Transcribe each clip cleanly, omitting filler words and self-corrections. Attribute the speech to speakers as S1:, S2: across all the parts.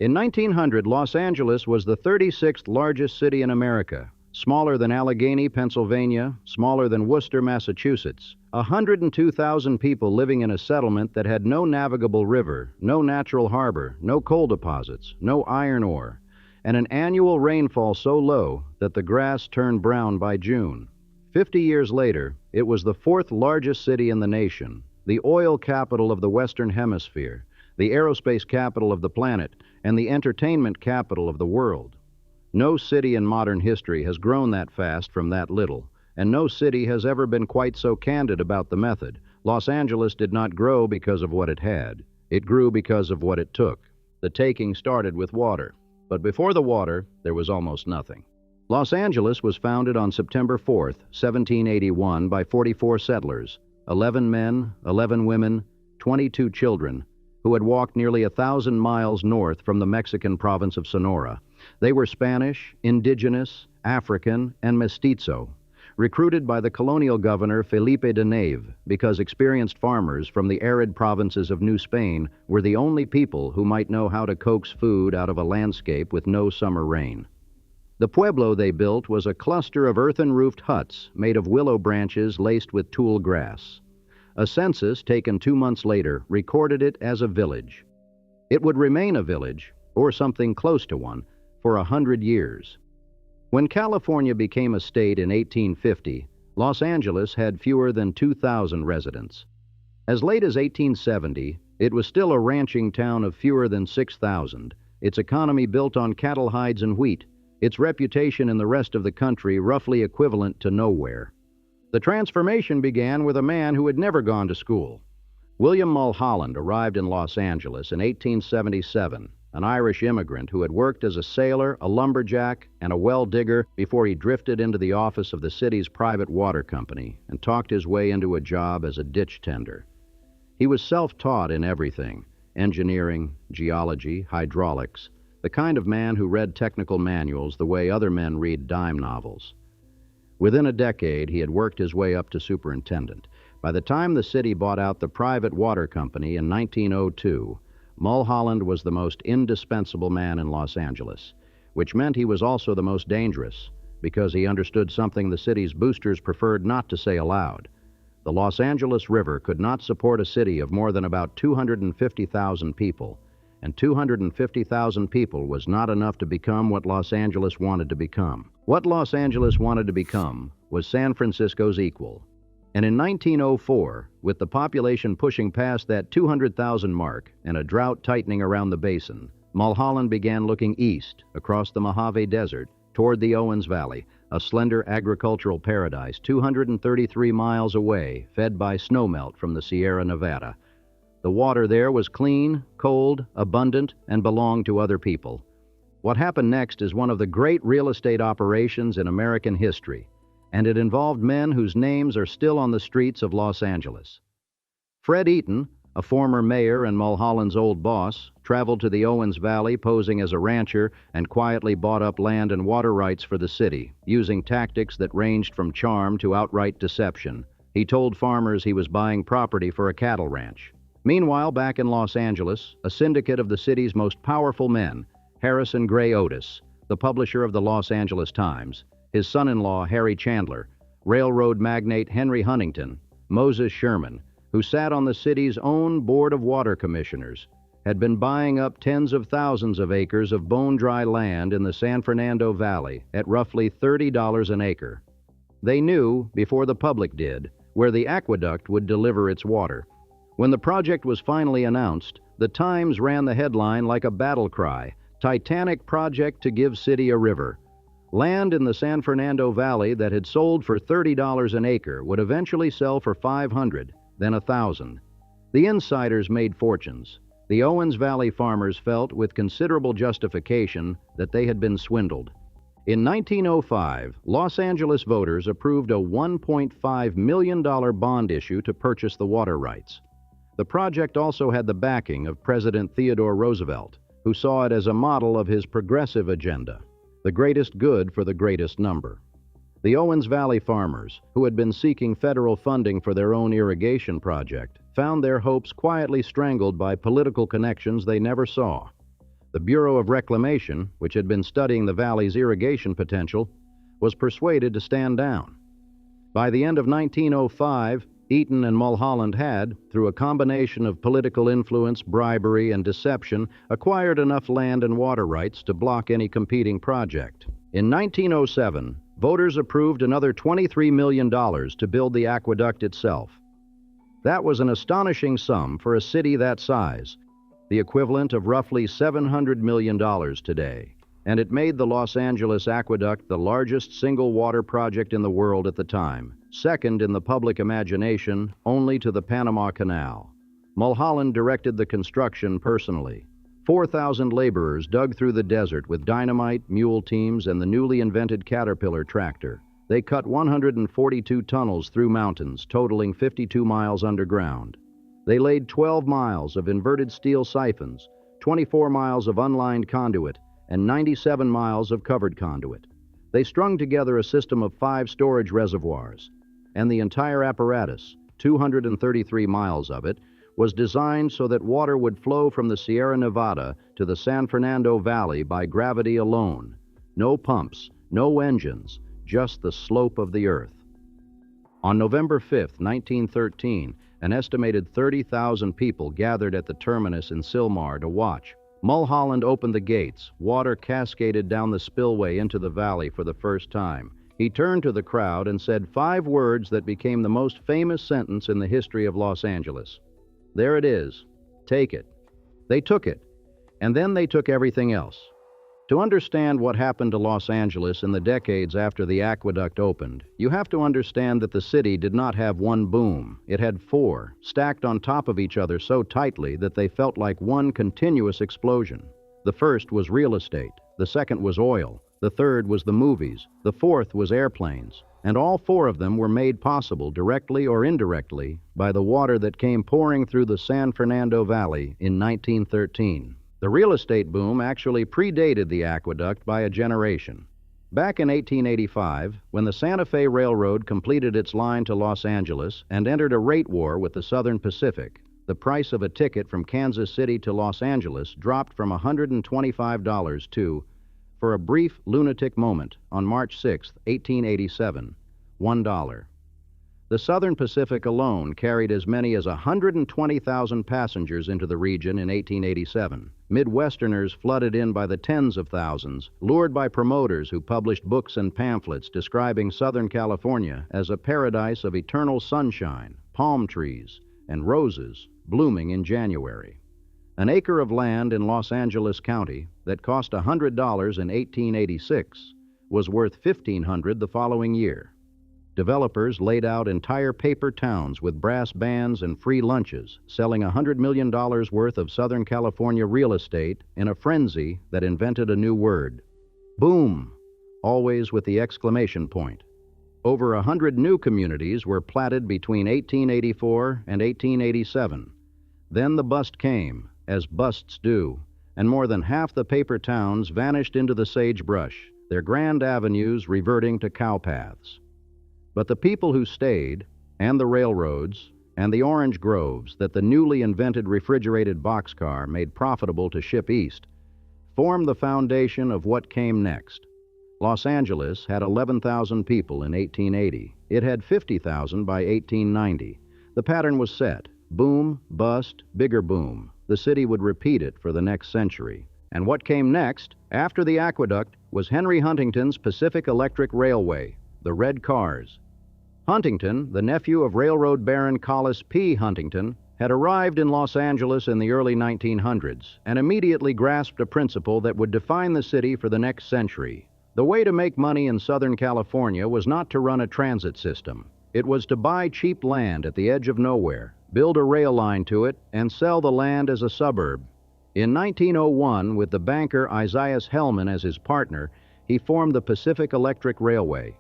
S1: In 1900, Los Angeles was the 36th largest city in America, smaller than Allegheny, Pennsylvania, smaller than Worcester, Massachusetts. 102,000 people living in a settlement that had no navigable river, no natural harbor, no coal deposits, no iron ore, and an annual rainfall so low that the grass turned brown by June. 50 years later, it was the fourth largest city in the nation, the oil capital of the Western Hemisphere, the aerospace capital of the planet, and the entertainment capital of the world. No city in modern history has grown that fast from that little, and no city has ever been quite so candid about the method. Los Angeles did not grow because of what it had. It grew because of what it took. The taking started with water, but before the water, there was almost nothing. Los Angeles was founded on September 4th, 1781 by 44 settlers, 11 men, 11 women, 22 children, who had walked nearly 1,000 miles north from the Mexican province of Sonora. They were Spanish, indigenous, African, and mestizo, recruited by the colonial governor Felipe de Neve because experienced farmers from the arid provinces of New Spain were the only people who might know how to coax food out of a landscape with no summer rain. The pueblo they built was a cluster of earthen-roofed huts made of willow branches laced with tule grass. A census taken 2 months later recorded it as a village. It would remain a village, or something close to one, for 100 years. When California became a state in 1850, Los Angeles had fewer than 2,000 residents. As late as 1870, it was still a ranching town of fewer than 6,000, its economy built on cattle hides and wheat, its reputation in the rest of the country roughly equivalent to nowhere. The transformation began with a man who had never gone to school. William Mulholland arrived in Los Angeles in 1877, an Irish immigrant who had worked as a sailor, a lumberjack, and a well digger before he drifted into the office of the city's private water company and talked his way into a job as a ditch tender. He was self-taught in everything: engineering, geology, hydraulics, the kind of man who read technical manuals the way other men read dime novels. Within a decade, he had worked his way up to superintendent. By the time the city bought out the private water company in 1902, Mulholland was the most indispensable man in Los Angeles, which meant he was also the most dangerous, because he understood something the city's boosters preferred not to say aloud. The Los Angeles River could not support a city of more than about 250,000 people, and 250,000 people was not enough to become what Los Angeles wanted to become. What Los Angeles wanted to become was San Francisco's equal. And in 1904, with the population pushing past that 200,000 mark and a drought tightening around the basin, Mulholland began looking east, across the Mojave Desert, toward the Owens Valley, a slender agricultural paradise 233 miles away, fed by snowmelt from the Sierra Nevada. The water there was clean, cold, abundant, and belonged to other people. What happened next is one of the great real estate operations in American history, and it involved men whose names are still on the streets of Los Angeles. Fred Eaton, a former mayor and Mulholland's old boss, traveled to the Owens Valley posing as a rancher and quietly bought up land and water rights for the city, using tactics that ranged from charm to outright deception. He told farmers he was buying property for a cattle ranch. Meanwhile, back in Los Angeles, a syndicate of the city's most powerful men, Harrison Gray Otis, the publisher of the Los Angeles Times, his son-in-law Harry Chandler, railroad magnate Henry Huntington, Moses Sherman, who sat on the city's own Board of Water Commissioners, had been buying up tens of thousands of acres of bone-dry land in the San Fernando Valley at roughly $30 an acre. They knew, before the public did, where the aqueduct would deliver its water. When the project was finally announced, the Times ran the headline like a battle cry: "Titanic project to give city a river." Land in the San Fernando Valley that had sold for $30 an acre would eventually sell for $500, then $1,000. The insiders made fortunes. The Owens Valley farmers felt, with considerable justification, that they had been swindled. In 1905, Los Angeles voters approved a $1.5 million bond issue to purchase the water rights. The project also had the backing of President Theodore Roosevelt, who saw it as a model of his progressive agenda, the greatest good for the greatest number. The Owens Valley farmers, who had been seeking federal funding for their own irrigation project, found their hopes quietly strangled by political connections they never saw. The Bureau of Reclamation, which had been studying the valley's irrigation potential, was persuaded to stand down. By the end of 1905, Eaton and Mulholland had, through a combination of political influence, bribery, and deception, acquired enough land and water rights to block any competing project. In 1907, voters approved another $23 million to build the aqueduct itself. That was an astonishing sum for a city that size, the equivalent of roughly $700 million today, and it made the Los Angeles Aqueduct the largest single water project in the world at the time, second in the public imagination only to the Panama Canal. Mulholland directed the construction personally. 4,000 laborers dug through the desert with dynamite, mule teams, and the newly invented Caterpillar tractor. They cut 142 tunnels through mountains, totaling 52 miles underground. They laid 12 miles of inverted steel siphons, 24 miles of unlined conduit, and 97 miles of covered conduit. They strung together a system of 5 storage reservoirs, and the entire apparatus, 233 miles of it, was designed so that water would flow from the Sierra Nevada to the San Fernando Valley by gravity alone. No pumps, no engines, just the slope of the earth. On November 5, 1913, an estimated 30,000 people gathered at the terminus in Sylmar to watch. Mulholland opened the gates. Water cascaded down the spillway into the valley for the first time. He turned to the crowd and said 5 words that became the most famous sentence in the history of Los Angeles. There it is. Take it. They took it, and then they took everything else. To understand what happened to Los Angeles in the decades after the aqueduct opened, you have to understand that the city did not have one boom. It had 4, stacked on top of each other so tightly that they felt like one continuous explosion. The first was real estate, the second was oil, the third was the movies, the fourth was airplanes, and all 4 of them were made possible directly or indirectly by the water that came pouring through the San Fernando Valley in 1913. The real estate boom actually predated the aqueduct by a generation. Back in 1885, when the Santa Fe Railroad completed its line to Los Angeles and entered a rate war with the Southern Pacific, the price of a ticket from Kansas City to Los Angeles dropped from $125 to, for a brief lunatic moment on March 6, 1887, $1. The Southern Pacific alone carried as many as 120,000 passengers into the region in 1887. Midwesterners flooded in by the tens of thousands, lured by promoters who published books and pamphlets describing Southern California as a paradise of eternal sunshine, palm trees, and roses blooming in January. An acre of land in Los Angeles County that cost $100 in 1886 was worth $1,500 the following year. Developers laid out entire paper towns with brass bands and free lunches, selling $100 million worth of Southern California real estate in a frenzy that invented a new word. Boom! Always with the exclamation point. Over 100 new communities were platted between 1884 and 1887. Then the bust came, as busts do, and more than half the paper towns vanished into the sagebrush, their grand avenues reverting to cow paths. But the people who stayed, and the railroads, and the orange groves that the newly invented refrigerated boxcar made profitable to ship east, formed the foundation of what came next. Los Angeles had 11,000 people in 1880. It had 50,000 by 1890. The pattern was set. Boom, bust, bigger boom. The city would repeat it for the next century. And what came next, after the aqueduct, was Henry Huntington's Pacific Electric Railway, the red cars. Huntington, the nephew of railroad baron Collis P. Huntington, had arrived in Los Angeles in the early 1900s and immediately grasped a principle that would define the city for the next century. The way to make money in Southern California was not to run a transit system. It was to buy cheap land at the edge of nowhere, build a rail line to it, and sell the land as a suburb. In 1901, with the banker Isaias Hellman as his partner, he formed the Pacific Electric Railway.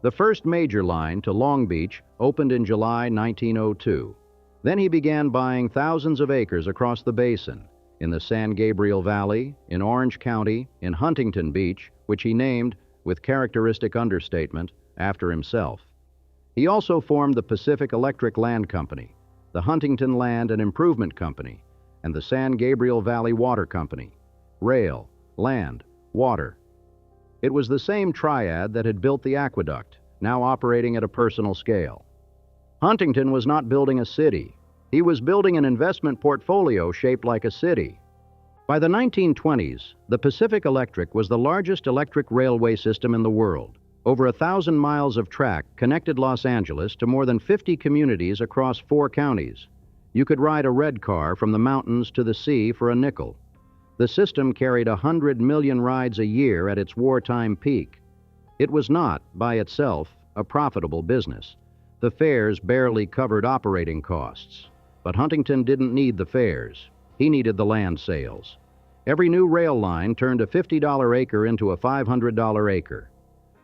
S1: The first major line to Long Beach opened in July 1902. Then he began buying thousands of acres across the basin, in the San Gabriel Valley, in Orange County, in Huntington Beach, which he named, with characteristic understatement, after himself. He also formed the Pacific Electric Land Company, the Huntington Land and Improvement Company, and the San Gabriel Valley Water Company. rail, land, water. It was the same triad that had built the aqueduct, now operating at a personal scale. Huntington was not building a city. He was building an investment portfolio shaped like a city. By the 1920s, the Pacific Electric was the largest electric railway system in the world. Over 1,000 miles of track connected Los Angeles to more than 50 communities across 4 counties. You could ride a red car from the mountains to the sea for a nickel. The system carried 100 million rides a year at its wartime peak. It was not, by itself, a profitable business. The fares barely covered operating costs. But Huntington didn't need the fares. He needed the land sales. Every new rail line turned a $50 acre into a $500 acre.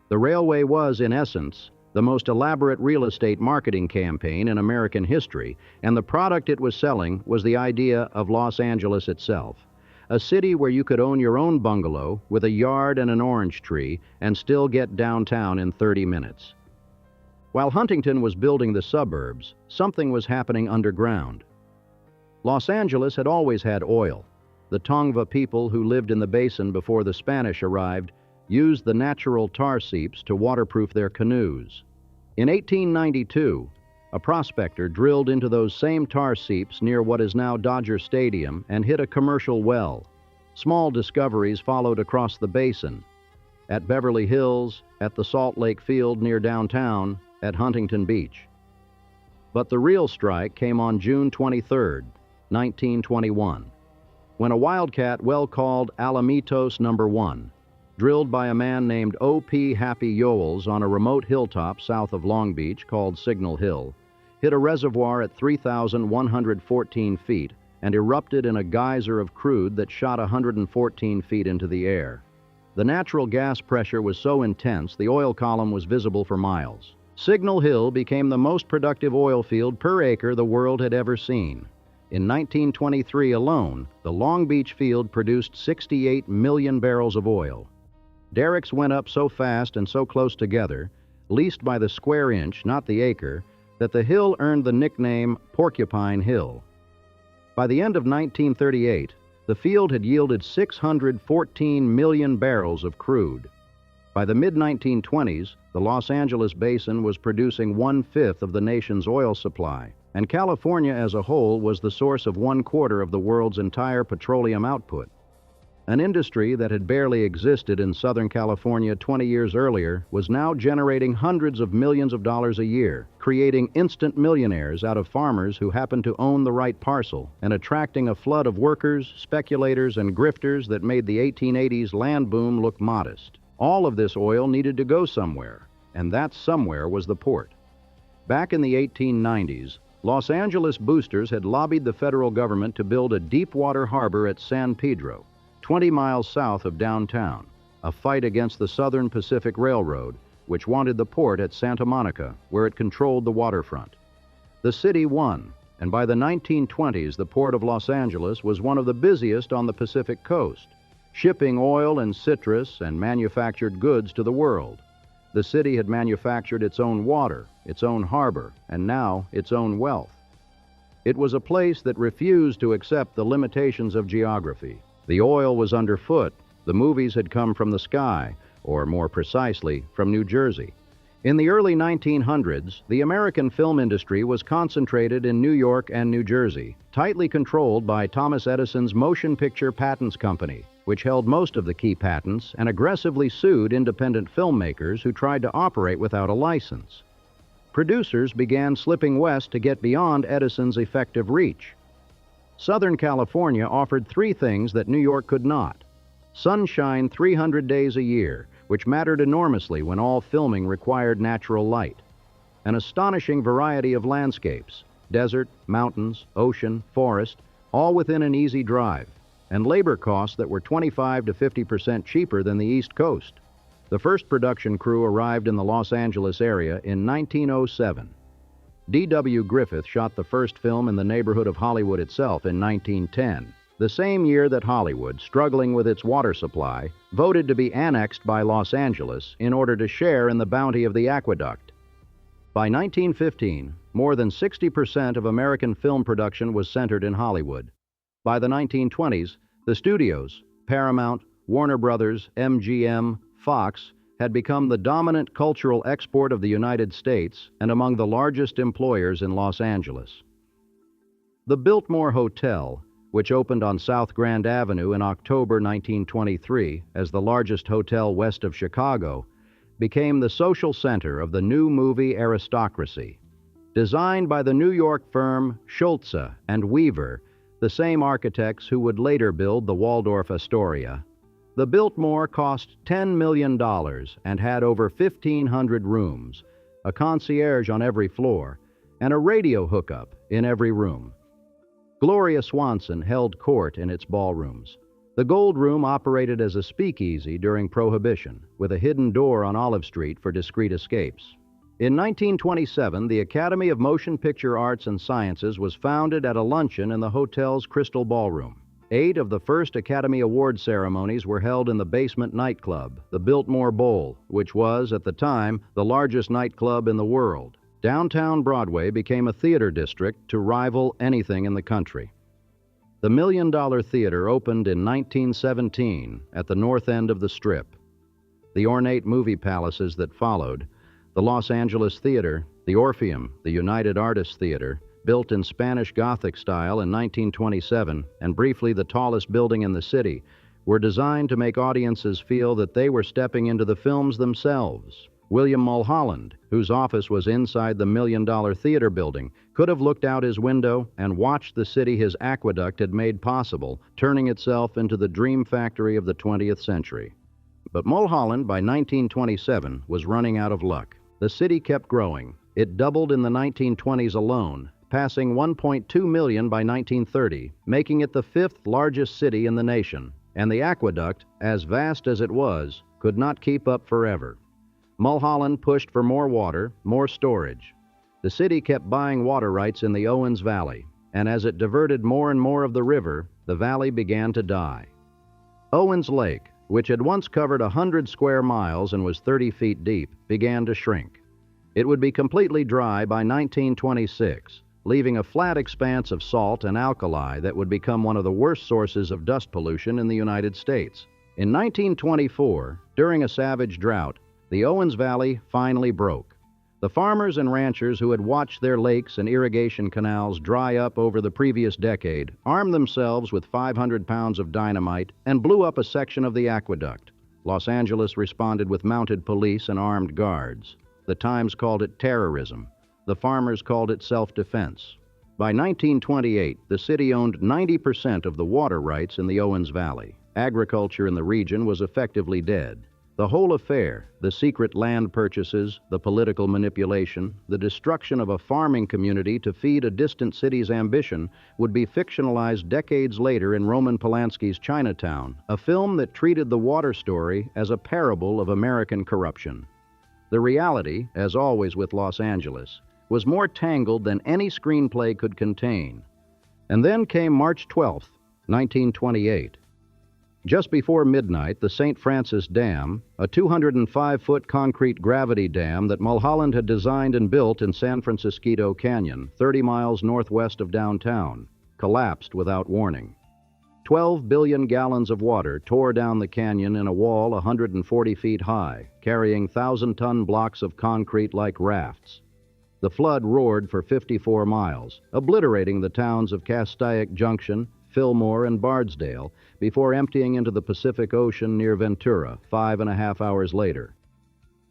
S1: The railway was, in essence, the most elaborate real estate marketing campaign in American history, and the product it was selling was the idea of Los Angeles itself, a city where you could own your own bungalow with a yard and an orange tree and still get downtown in 30 minutes. While Huntington was building the suburbs, something was happening underground. Los Angeles had always had oil. The Tongva people who lived in the basin before the Spanish arrived used the natural tar seeps to waterproof their canoes. In 1892, a prospector drilled into those same tar seeps near what is now Dodger Stadium and hit a commercial well. Small discoveries followed across the basin, at Beverly Hills, at the Salt Lake Field near downtown, at Huntington Beach. But the real strike came on June 23, 1921, when a wildcat well called Alamitos No. 1, drilled by a man named O.P. Happy Yowles on a remote hilltop south of Long Beach called Signal Hill, hit a reservoir at 3,114 feet and erupted in a geyser of crude that shot 114 feet into the air. The natural gas pressure was so intense the oil column was visible for miles. Signal Hill became the most productive oil field per acre the world had ever seen. In 1923 alone, the Long Beach field produced 68 million barrels of oil. Derricks went up so fast and so close together, leased by the square inch, not the acre, that the hill earned the nickname Porcupine Hill. By the end of 1938, the field had yielded 614 million barrels of crude. By the mid-1920s, the Los Angeles basin was producing 1/5 of the nation's oil supply, and California as a whole was the source of 1/4 of the world's entire petroleum output. An industry that had barely existed in Southern California 20 years earlier was now generating hundreds of millions of dollars a year, creating instant millionaires out of farmers who happened to own the right parcel, and attracting a flood of workers, speculators, and grifters that made the 1880s land boom look modest. All of this oil needed to go somewhere, and that somewhere was the port. Back in the 1890s, Los Angeles boosters had lobbied the federal government to build a deep-water harbor at San Pedro, 20 miles south of downtown, a fight against the Southern Pacific Railroad, which wanted the port at Santa Monica, where it controlled the waterfront. The city won, and by the 1920s, the port of Los Angeles was one of the busiest on the Pacific coast, shipping oil and citrus and manufactured goods to the world. The city had manufactured its own water, its own harbor, and now its own wealth. It was a place that refused to accept the limitations of geography. The oil was underfoot. The movies had come from the sky, or more precisely, from New Jersey. In the early 1900s, the American film industry was concentrated in New York and New Jersey, tightly controlled by Thomas Edison's Motion Picture Patents Company, which held most of the key patents and aggressively sued independent filmmakers who tried to operate without a license. Producers began slipping west to get beyond Edison's effective reach. Southern California offered 3 things that New York could not. Sunshine 300 days a year, which mattered enormously when all filming required natural light. An astonishing variety of landscapes, desert, mountains, ocean, forest, all within an easy drive, and labor costs that were 25 to 50% cheaper than the East Coast. The first production crew arrived in the Los Angeles area in 1907. D.W. Griffith shot the first film in the neighborhood of Hollywood itself in 1910, the same year that Hollywood, struggling with its water supply, voted to be annexed by Los Angeles in order to share in the bounty of the aqueduct. By 1915, more than 60% of American film production was centered in Hollywood. By the 1920s, the studios, Paramount, Warner Brothers, MGM, Fox had become the dominant cultural export of the United States and among the largest employers in Los Angeles. The Biltmore Hotel, which opened on South Grand Avenue in October 1923 as the largest hotel west of Chicago, became the social center of the new movie aristocracy. Designed by the New York firm Schultze and Weaver, the same architects who would later build the Waldorf Astoria, the Biltmore cost $10 million and had over 1,500 rooms, a concierge on every floor, and a radio hookup in every room. Gloria Swanson held court in its ballrooms. The Gold Room operated as a speakeasy during Prohibition, with a hidden door on Olive Street for discreet escapes. In 1927, the Academy of Motion Picture Arts and Sciences was founded at a luncheon in the hotel's Crystal Ballroom. 8 of the first Academy Award ceremonies were held in the basement nightclub, the Biltmore Bowl, which was, at the time, the largest nightclub in the world. Downtown Broadway became a theater district to rival anything in the country. The $1 Million Theater opened in 1917 at the north end of the Strip. The ornate movie palaces that followed, the Los Angeles Theater, the Orpheum, the United Artists Theater, built in Spanish Gothic style in 1927, and briefly the tallest building in the city, were designed to make audiences feel that they were stepping into the films themselves. William Mulholland, whose office was inside the $1 Million Theater building, could have looked out his window and watched the city his aqueduct had made possible, turning itself into the dream factory of the 20th century. But Mulholland, by 1927, was running out of luck. The city kept growing. It doubled in the 1920s alone, passing 1.2 million by 1930, making it the 5th largest city in the nation, and the aqueduct, as vast as it was, could not keep up forever. Mulholland pushed for more water, more storage. The city kept buying water rights in the Owens Valley, and as it diverted more and more of the river, the valley began to die. Owens Lake, which had once covered 100 square miles and was 30 feet deep, began to shrink. It would be completely dry by 1926, leaving a flat expanse of salt and alkali that would become one of the worst sources of dust pollution in the United States. In 1924, during a savage drought, the Owens Valley finally broke. The farmers and ranchers who had watched their lakes and irrigation canals dry up over the previous decade armed themselves with 500 pounds of dynamite and blew up a section of the aqueduct. Los Angeles responded with mounted police and armed guards. The Times called it terrorism. The farmers called it self-defense. By 1928, the city owned 90% of the water rights in the Owens Valley. Agriculture in the region was effectively dead. The whole affair, the secret land purchases, the political manipulation, the destruction of a farming community to feed a distant city's ambition, would be fictionalized decades later in Roman Polanski's Chinatown, a film that treated the water story as a parable of American corruption. The reality, as always with Los Angeles, was more tangled than any screenplay could contain. And then came March 12th, 1928. Just before midnight, the St. Francis Dam, a 205-foot concrete gravity dam that Mulholland had designed and built in San Francisco Canyon, 30 miles northwest of downtown, collapsed without warning. 12 billion gallons of water tore down the canyon in a wall 140 feet high, carrying 1,000-ton blocks of concrete like rafts. The flood roared for 54 miles, obliterating the towns of Castaic Junction, Fillmore, and Bardsdale before emptying into the Pacific Ocean near Ventura 5.5 hours later.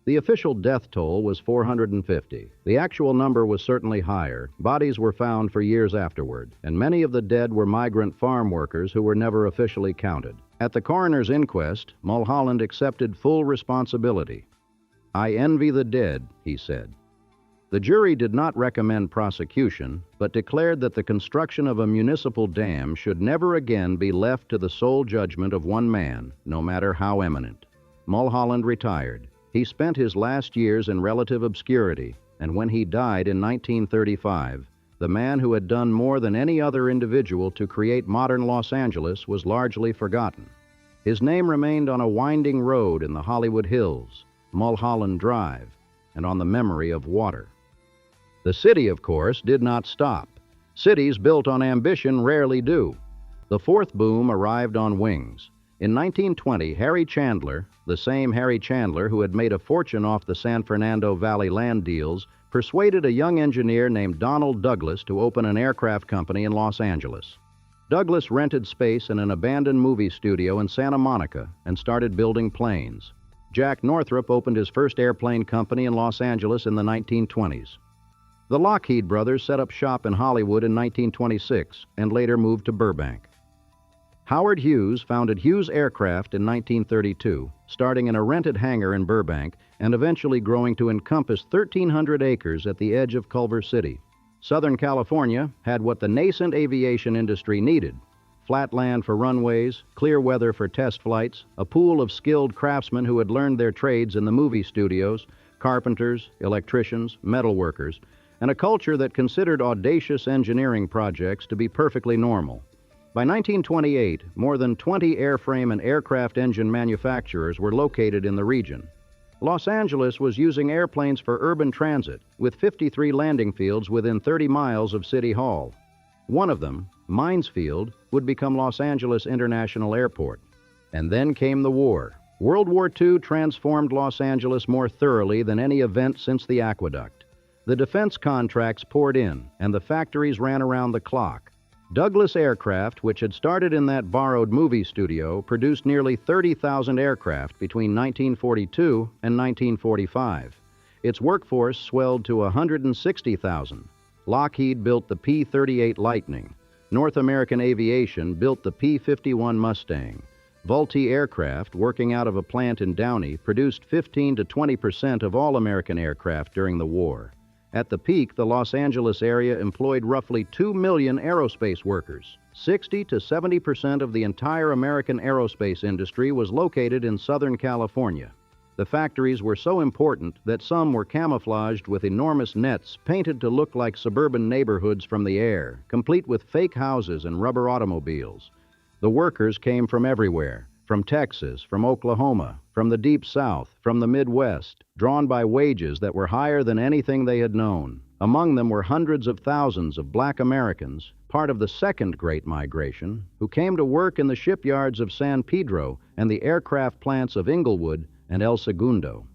S1: The official death toll was 450. The actual number was certainly higher. Bodies were found for years afterward, and many of the dead were migrant farm workers who were never officially counted. At the coroner's inquest, Mulholland accepted full responsibility. "I envy the dead," he said. The jury did not recommend prosecution, but declared that the construction of a municipal dam should never again be left to the sole judgment of one man, no matter how eminent. Mulholland retired. He spent his last years in relative obscurity, and when he died in 1935, the man who had done more than any other individual to create modern Los Angeles was largely forgotten. His name remained on a winding road in the Hollywood Hills, Mulholland Drive, and on the memory of water. The city, of course, did not stop. Cities built on ambition rarely do. The fourth boom arrived on wings. In 1920, Harry Chandler, the same Harry Chandler who had made a fortune off the San Fernando Valley land deals, persuaded a young engineer named Donald Douglas to open an aircraft company in Los Angeles. Douglas rented space in an abandoned movie studio in Santa Monica and started building planes. Jack Northrop opened his first airplane company in Los Angeles in the 1920s. The Lockheed brothers set up shop in Hollywood in 1926 and later moved to Burbank. Howard Hughes founded Hughes Aircraft in 1932, starting in a rented hangar in Burbank and eventually growing to encompass 1,300 acres at the edge of Culver City. Southern California had what the nascent aviation industry needed: flat land for runways, clear weather for test flights, a pool of skilled craftsmen who had learned their trades in the movie studios, carpenters, electricians, metal workers, and a culture that considered audacious engineering projects to be perfectly normal. By 1928, more than 20 airframe and aircraft engine manufacturers were located in the region. Los Angeles was using airplanes for urban transit, with 53 landing fields within 30 miles of City Hall. One of them, Mines Field, would become Los Angeles International Airport. And then came the war. World War II transformed Los Angeles more thoroughly than any event since the aqueduct. The defense contracts poured in, and the factories ran around the clock. Douglas Aircraft, which had started in that borrowed movie studio, produced nearly 30,000 aircraft between 1942 and 1945. Its workforce swelled to 160,000. Lockheed built the P-38 Lightning. North American Aviation built the P-51 Mustang. Vultee Aircraft, working out of a plant in Downey, produced 15 to 20% of all American aircraft during the war. At the peak, the Los Angeles area employed roughly 2 million aerospace workers. 60 to 70% of the entire American aerospace industry was located in Southern California. The factories were so important that some were camouflaged with enormous nets painted to look like suburban neighborhoods from the air, complete with fake houses and rubber automobiles. The workers came from everywhere: from Texas, from Oklahoma, from the Deep South, from the Midwest, drawn by wages that were higher than anything they had known. Among them were hundreds of thousands of black Americans, part of the second Great Migration, who came to work in the shipyards of San Pedro and the aircraft plants of Inglewood and El Segundo.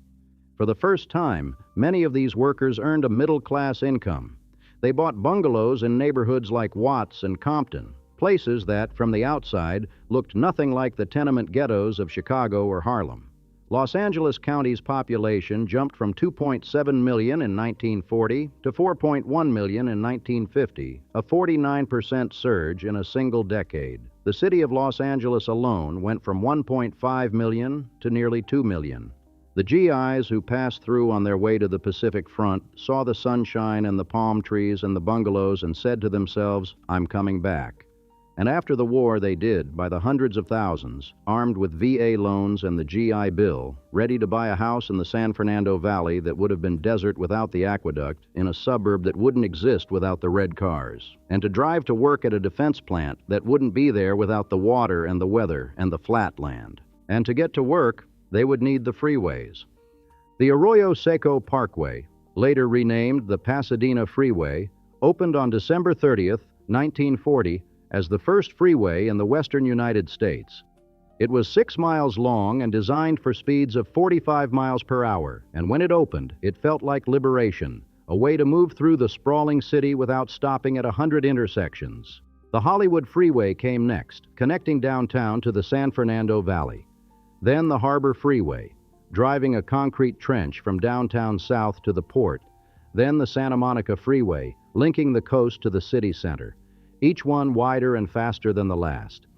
S1: For the first time, many of these workers earned a middle-class income. They bought bungalows in neighborhoods like Watts and Compton, places that, from the outside, looked nothing like the tenement ghettos of Chicago or Harlem. Los Angeles County's population jumped from 2.7 million in 1940 to 4.1 million in 1950, a 49% surge in a single decade. The city of Los Angeles alone went from 1.5 million to nearly 2 million. The GIs who passed through on their way to the Pacific Front saw the sunshine and the palm trees and the bungalows and said to themselves, "I'm coming back." And after the war, they did, by the hundreds of thousands, armed with VA loans and the GI Bill, ready to buy a house in the San Fernando Valley that would have been desert without the aqueduct, in a suburb that wouldn't exist without the red cars, and to drive to work at a defense plant that wouldn't be there without the water and the weather and the flat land. And to get to work, they would need the freeways. The Arroyo Seco Parkway, later renamed the Pasadena Freeway, opened on December 30th, 1940, as the first freeway in the western United States. It was 6 miles long and designed for speeds of 45 miles per hour, and when it opened, it felt like liberation, a way to move through the sprawling city without stopping at 100 intersections. The Hollywood Freeway came next, connecting downtown to the San Fernando Valley. Then the Harbor Freeway, driving a concrete trench from downtown south to the port. Then the Santa Monica Freeway, linking the coast to the city center, each one wider and faster than the last.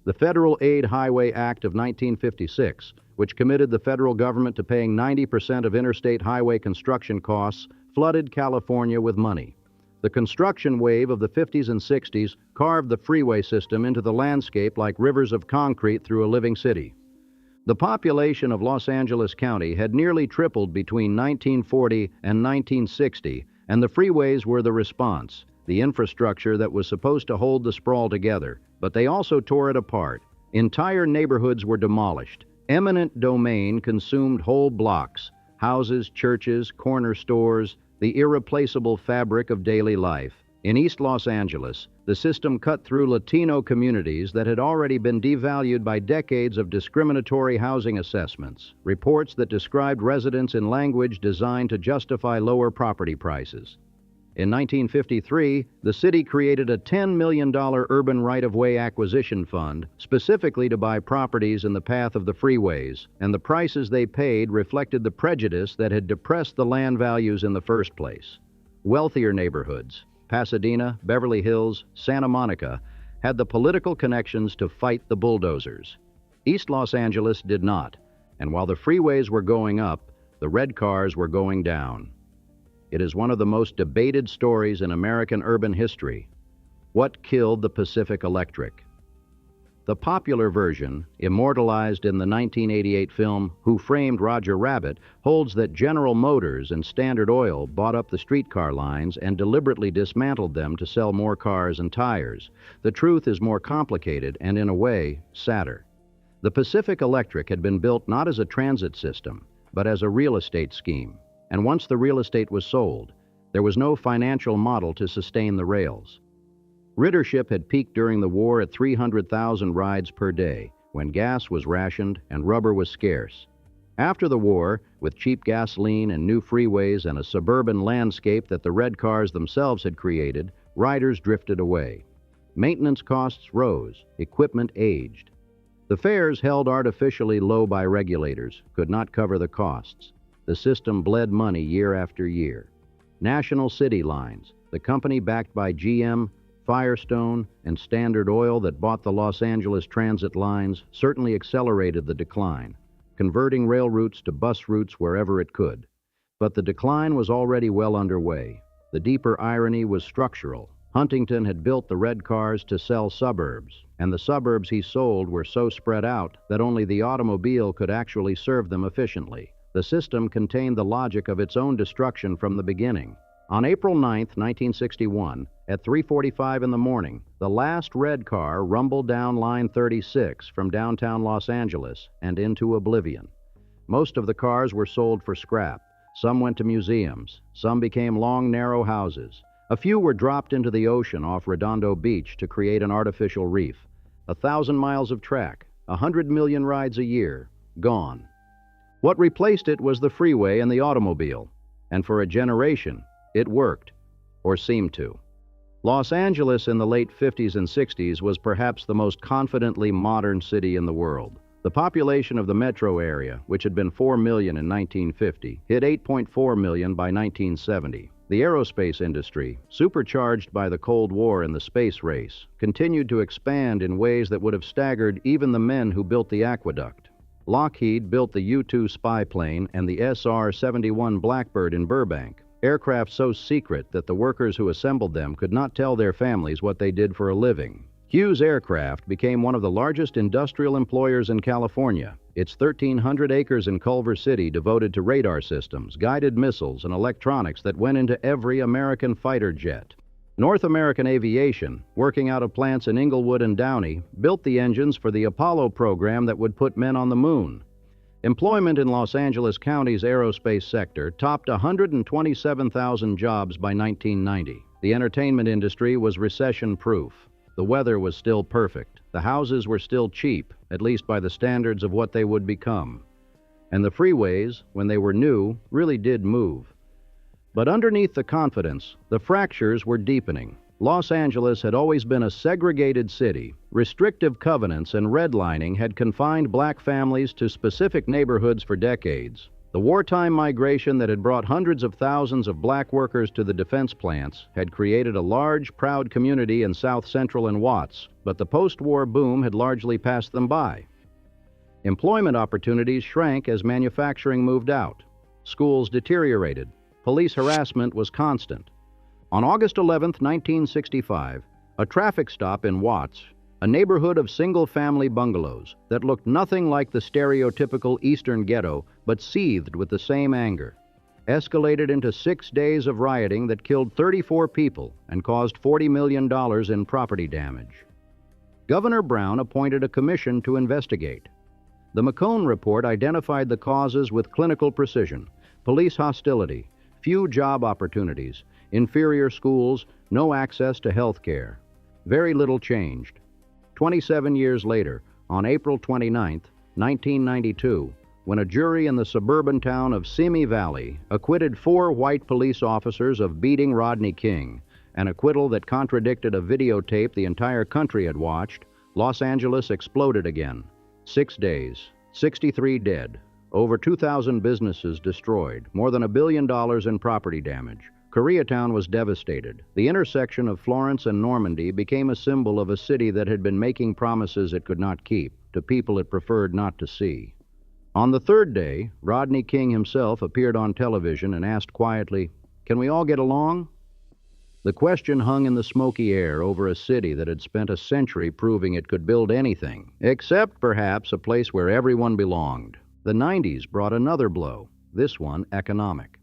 S1: The Federal Aid Highway Act of 1956, which committed the federal government to paying 90% of interstate highway construction costs, flooded California with money. The construction wave of the 50s and 60s carved the freeway system into the landscape like rivers of concrete through a living city. The population of Los Angeles County had nearly tripled between 1940 and 1960, and the freeways were the response, the infrastructure that was supposed to hold the sprawl together, but they also tore it apart. Entire neighborhoods were demolished. Eminent domain consumed whole blocks, houses, churches, corner stores, the irreplaceable fabric of daily life. In East Los Angeles, the system cut through Latino communities that had already been devalued by decades of discriminatory housing assessments, reports that described residents in language designed to justify lower property prices. In 1953, the city created a $10 million urban right-of-way acquisition fund specifically to buy properties in the path of the freeways, and the prices they paid reflected the prejudice that had depressed the land values in the first place. Wealthier neighborhoods, Pasadena, Beverly Hills, Santa Monica, had the political connections to fight the bulldozers. East Los Angeles did not, and while the freeways were going up, the red cars were going down. It is one of the most debated stories in American urban history. What killed the Pacific Electric? The popular version, immortalized in the 1988 film Who Framed Roger Rabbit, holds that General Motors and Standard Oil bought up the streetcar lines and deliberately dismantled them to sell more cars and tires. The truth is more complicated and, in a way, sadder. The Pacific Electric had been built not as a transit system, but as a real estate scheme. And once the real estate was sold, there was no financial model to sustain the rails. Ridership had peaked during the war at 300,000 rides per day, when gas was rationed and rubber was scarce. After the war, with cheap gasoline and new freeways and a suburban landscape that the red cars themselves had created, riders drifted away. Maintenance costs rose, equipment aged. The fares, held artificially low by regulators, could not cover the costs. The system bled money year after year. National City Lines, the company backed by GM, Firestone, and Standard Oil that bought the Los Angeles transit lines, certainly accelerated the decline, converting rail routes to bus routes wherever it could. But the decline was already well underway. The deeper irony was structural. Huntington had built the red cars to sell suburbs, and the suburbs he sold were so spread out that only the automobile could actually serve them efficiently. The system contained the logic of its own destruction from the beginning. On April 9, 1961, at 3:45 in the morning, the last red car rumbled down Line 36 from downtown Los Angeles and into oblivion. Most of the cars were sold for scrap. Some went to museums. Some became long, narrow houses. A few were dropped into the ocean off Redondo Beach to create an artificial reef. 1,000 miles of track, 100 million rides a year, gone. What replaced it was the freeway and the automobile, and for a generation, it worked, or seemed to. Los Angeles in the late 50s and 60s was perhaps the most confidently modern city in the world. The population of the metro area, which had been 4 million in 1950, hit 8.4 million by 1970. The aerospace industry, supercharged by the Cold War and the space race, continued to expand in ways that would have staggered even the men who built the aqueduct. Lockheed built the U-2 spy plane and the SR-71 Blackbird in Burbank, aircraft so secret that the workers who assembled them could not tell their families what they did for a living. Hughes Aircraft became one of the largest industrial employers in California. Its 1,300 acres in Culver City devoted to radar systems, guided missiles, and electronics that went into every American fighter jet. North American Aviation, working out of plants in Inglewood and Downey, built the engines for the Apollo program that would put men on the moon. Employment in Los Angeles County's aerospace sector topped 127,000 jobs by 1990. The entertainment industry was recession-proof. The weather was still perfect. The houses were still cheap, at least by the standards of what they would become. And the freeways, when they were new, really did move. But underneath the confidence, the fractures were deepening. Los Angeles had always been a segregated city. Restrictive covenants and redlining had confined black families to specific neighborhoods for decades. The wartime migration that had brought hundreds of thousands of black workers to the defense plants had created a large, proud community in South Central and Watts, but the post-war boom had largely passed them by. Employment opportunities shrank as manufacturing moved out. Schools deteriorated. Police harassment was constant. On August 11, 1965, a traffic stop in Watts, a neighborhood of single-family bungalows that looked nothing like the stereotypical Eastern ghetto but seethed with the same anger, escalated into 6 days of rioting that killed 34 people and caused $40 million in property damage. Governor Brown appointed a commission to investigate. The McCone report identified the causes with clinical precision: police hostility, few job opportunities, inferior schools, no access to health care. Very little changed. 27 years later, on April 29, 1992, when a jury in the suburban town of Simi Valley acquitted 4 white police officers of beating Rodney King, an acquittal that contradicted a videotape the entire country had watched, Los Angeles exploded again. 6 days, 63 dead, over 2,000 businesses destroyed, more than $1 billion in property damage. Koreatown was devastated. The intersection of Florence and Normandy became a symbol of a city that had been making promises it could not keep to people it preferred not to see. On the 3rd day, Rodney King himself appeared on television and asked quietly, "Can we all get along?" The question hung in the smoky air over a city that had spent a century proving it could build anything, except perhaps a place where everyone belonged. The 90s brought another blow, this one economic.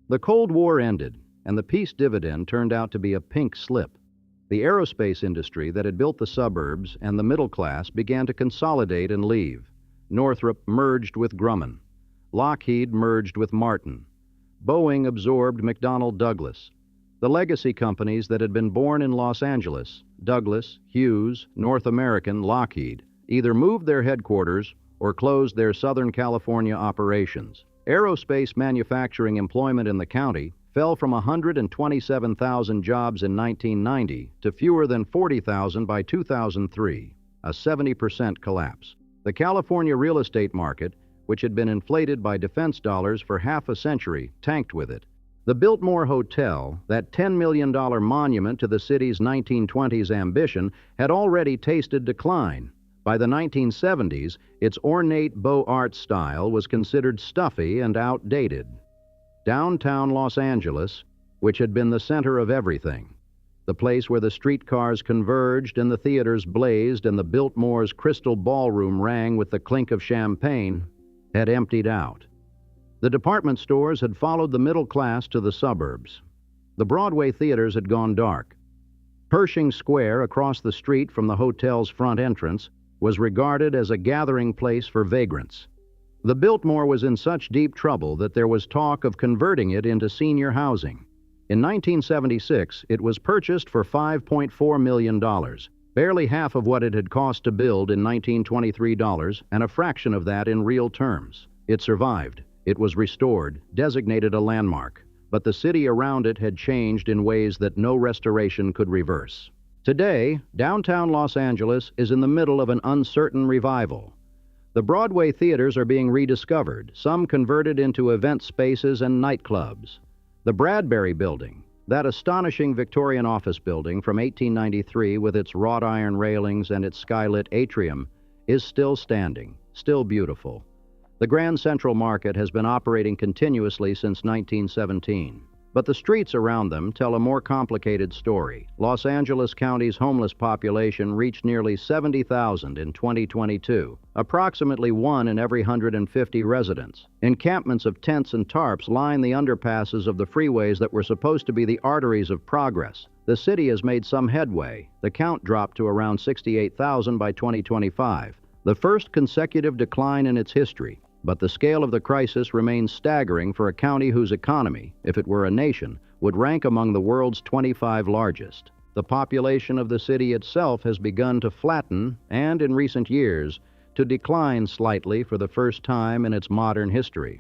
S1: The Cold War ended, and the peace dividend turned out to be a pink slip. The aerospace industry that had built the suburbs and the middle class began to consolidate and leave. Northrop merged with Grumman. Lockheed merged with Martin. Boeing absorbed McDonnell Douglas. The legacy companies that had been born in Los Angeles, Douglas, Hughes, North American, Lockheed, either moved their headquarters or closed their Southern California operations. Aerospace manufacturing employment in the county fell from 127,000 jobs in 1990 to fewer than 40,000 by 2003, a 70% collapse. The California real estate market, which had been inflated by defense dollars for half a century, tanked with it. The Biltmore Hotel, that $10 million monument to the city's 1920s ambition, had already tasted decline. By the 1970s, its ornate Beaux Arts style was considered stuffy and outdated. Downtown Los Angeles, which had been the center of everything, the place where the streetcars converged and the theaters blazed and the Biltmore's crystal ballroom rang with the clink of champagne, had emptied out. The department stores had followed the middle class to the suburbs. The Broadway theaters had gone dark. Pershing Square, across the street from the hotel's front entrance, was regarded as a gathering place for vagrants. The Biltmore was in such deep trouble that there was talk of converting it into senior housing. In 1976, it was purchased for $5.4 million, barely half of what it had cost to build in 1923 dollars, and a fraction of that in real terms. It survived. It was restored, designated a landmark, but the city around it had changed in ways that no restoration could reverse. Today, downtown Los Angeles is in the middle of an uncertain revival. The Broadway theaters are being rediscovered, some converted into event spaces and nightclubs. The Bradbury Building, that astonishing Victorian office building from 1893 with its wrought iron railings and its skylit atrium, is still standing, still beautiful. The Grand Central Market has been operating continuously since 1917. But the streets around them tell a more complicated story. Los Angeles County's homeless population reached nearly 70,000 in 2022, approximately 1 in every 150 residents. Encampments of tents and tarps line the underpasses of the freeways that were supposed to be the arteries of progress. The city has made some headway. The count dropped to around 68,000 by 2025, the first consecutive decline in its history. But the scale of the crisis remains staggering for a county whose economy, if it were a nation, would rank among the world's 25 largest. The population of the city itself has begun to flatten and, in recent years, to decline slightly for the first time in its modern history.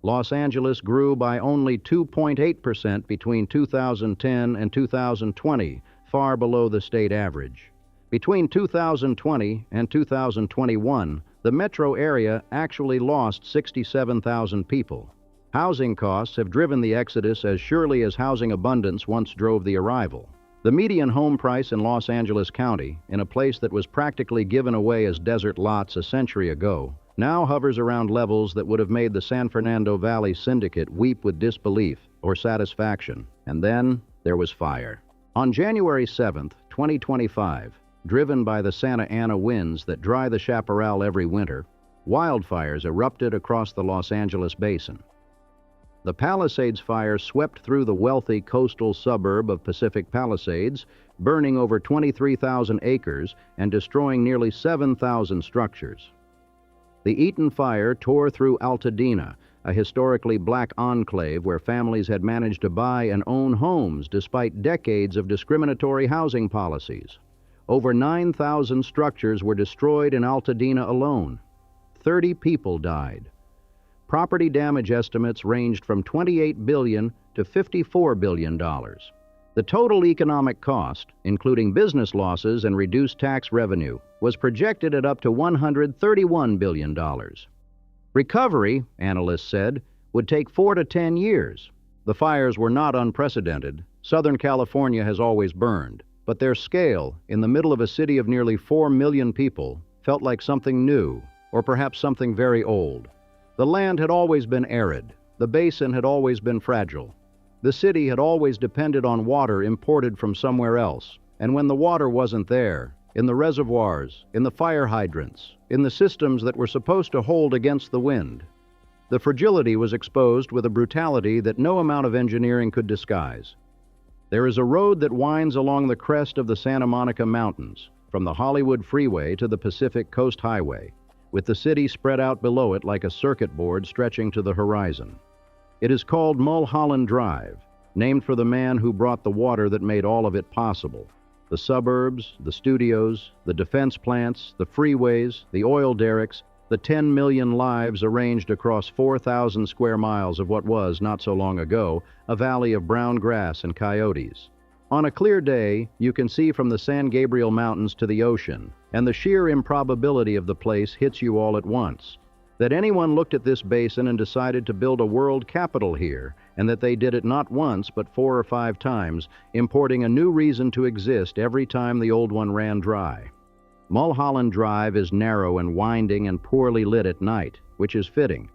S1: Los Angeles grew by only 2.8% between 2010 and 2020, far below the state average. Between 2020 and 2021, the metro area actually lost 67,000 people. Housing costs have driven the exodus as surely as housing abundance once drove the arrival. The median home price in Los Angeles County, in a place that was practically given away as desert lots a century ago, now hovers around levels that would have made the San Fernando Valley Syndicate weep with disbelief or satisfaction. And then there was fire. On January 7th, 2025, driven by the Santa Ana winds that dry the chaparral every winter, wildfires erupted across the Los Angeles basin. The Palisades fire swept through the wealthy coastal suburb of Pacific Palisades, burning over 23,000 acres and destroying nearly 7,000 structures. The Eaton fire tore through Altadena, a historically black enclave where families had managed to buy and own homes despite decades of discriminatory housing policies. Over 9,000 structures were destroyed in Altadena alone. 30 people died. Property damage estimates ranged from $28 billion to $54 billion. The total economic cost, including business losses and reduced tax revenue, was projected at up to $131 billion. Recovery, analysts said, would take 4 to 10 years. The fires were not unprecedented. Southern California has always burned, but their scale, in the middle of a city of nearly 4 million people, felt like something new, or perhaps something very old. The land had always been arid. The basin had always been fragile. The city had always depended on water imported from somewhere else, and when the water wasn't there, in the reservoirs, in the fire hydrants, in the systems that were supposed to hold against the wind, the fragility was exposed with a brutality that no amount of engineering could disguise. There is a road that winds along the crest of the Santa Monica Mountains, from the Hollywood Freeway to the Pacific Coast Highway, with the city spread out below it like a circuit board stretching to the horizon. It is called Mulholland Drive, named for the man who brought the water that made all of it possible. The suburbs, the studios, the defense plants, the freeways, the oil derricks, the 10 million lives arranged across 4,000 square miles of what was, not so long ago, a valley of brown grass and coyotes. On a clear day, you can see from the San Gabriel Mountains to the ocean, and the sheer improbability of the place hits you all at once. That anyone looked at this basin and decided to build a world capital here, and that they did it not once but 4 or 5 times, importing a new reason to exist every time the old one ran dry. Mulholland Drive is narrow and winding and poorly lit at night, which is fitting.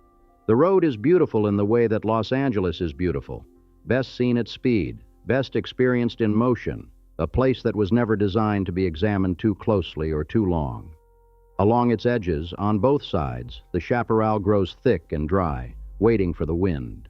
S1: The road is beautiful in the way that Los Angeles is beautiful, best seen at speed, best experienced in motion, a place that was never designed to be examined too closely or too long. Along its edges, on both sides, the chaparral grows thick and dry, waiting for the wind.